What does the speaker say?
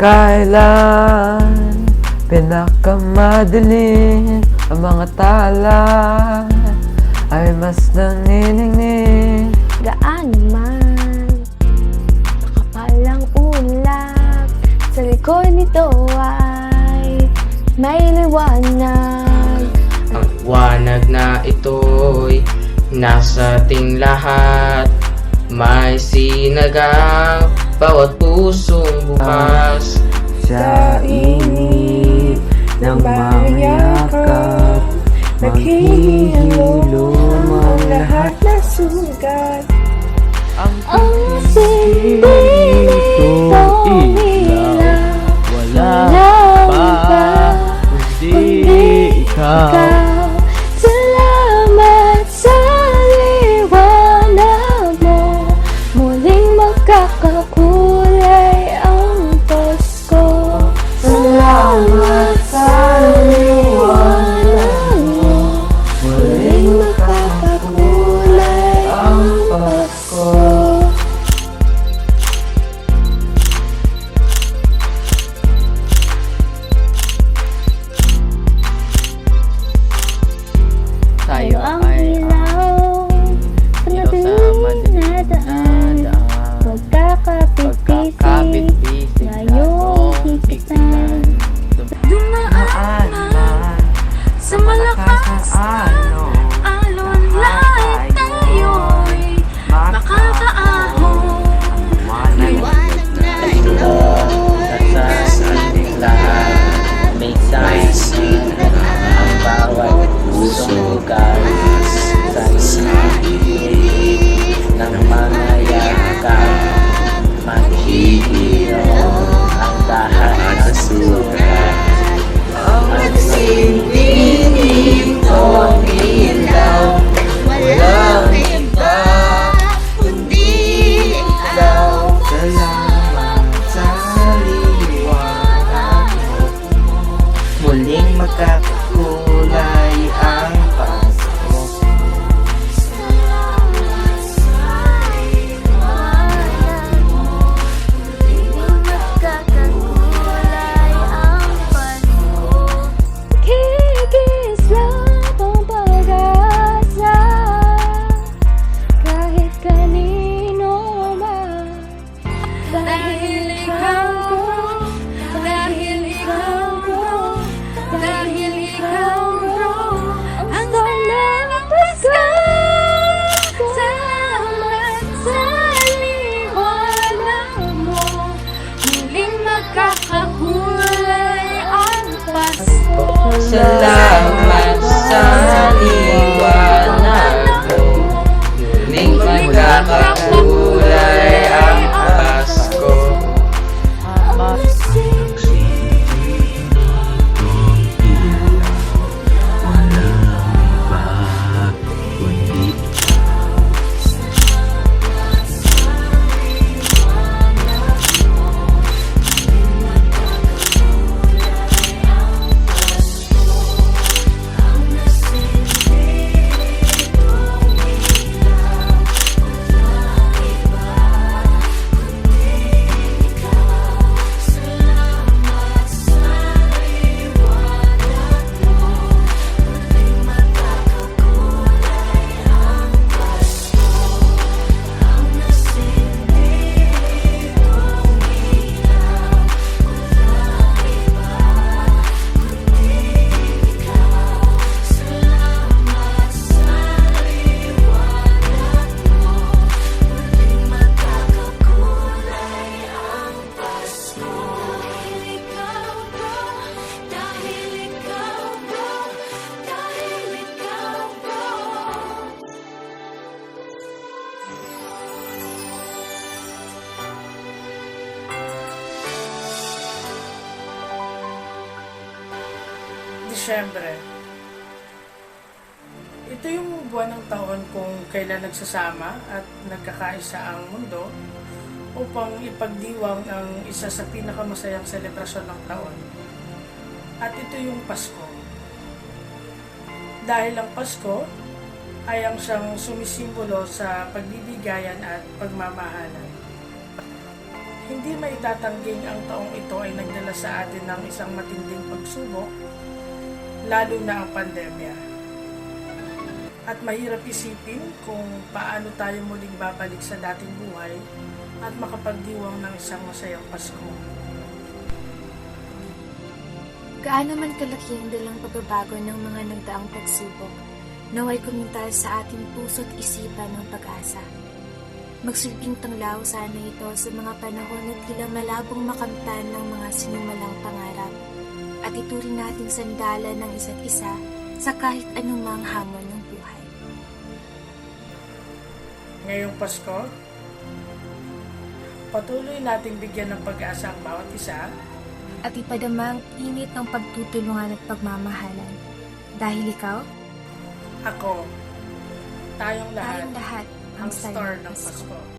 Kailan pinakamadilim ang mga tala ay mas nanginginig. Gaano man nakapalang ulap, sa likod nito ay may liwanag. Ang wanag na ito'y nasa ating lahat. May sinagaw bawat pusong bukas. Sa init ng mga yakap, maghihilom ang lahat na sugat. ang sindi nitong ilaw. Wala pa kundi ikaw. Salamat sa liwanag mo, muling magkakakulay ang Pasko. Salamat sa liwanag mo, muling magkakakulay ang Pasko. Tayo ang ay ilaw sa madaling na daan, pagkakapit-pisik, ngayong higitan. Dumaan man Sa malakas na alon, lahat tayo'y makakaahon. Liwanag na ito Sa ating lahat may sana ang bawat pusong bukas. Sa init ng mga yakap, maghihilom ang lahat ng sugat. Ang sindi nitong ilaw, walang iba kundi ikaw. Salamat sa liwanag mo, muling magkakakulay ang Pasko. Salamat sa liwanag mo, muling magkakakulay ang Pasko. Kikislap ang pag-asa kahit kanino man. Dahil ikaw bro, dahil ikaw bro, dahil ikaw bro, ang walang Pasko. Salamat sa liwanag mo, muling magkakakulay ang Pasko. Salamat sa liwanag mo, muling magkakakulay ang Pasko. Disyembre. Ito yung buwan ng taon kung kailan nagsasama at nagkakaisa ang mundo upang ipagdiwang ang isa sa pinakamasayang selebrasyon ng taon. At ito yung Pasko. Dahil ang Pasko ay ang siyang sumisimbolo sa pagbibigayan at pagmamahalan. Hindi maitatangging ang taong ito ay nagdala sa atin ng isang matinding pagsubok, lalo na ang pandemya. At mahirap isipin kung paano tayo muling babalik sa dating buhay at makapagdiwang ng isang masayang Pasko. Gaano man kalaki ang dalang pagbabago ng mga nagdaang pagsubok, naway kumintal sa ating puso't isipan ng pag-asa. Magsilbing tanglaw sana ito sa mga panahon na tila malabong makamtan ng mga sinimulang pangarap at ituring nating sandalan ng isa't isa sa kahit anumang hamon ng buhay. Ngayong Pasko, patuloy nating bigyan ng pag-asa ang bawat isa At ipadama ang init ng pagtutulungan at pagmamahalan. Dahil ikaw, ako, tayong lahat, tayong lahat ang star ng Pasko.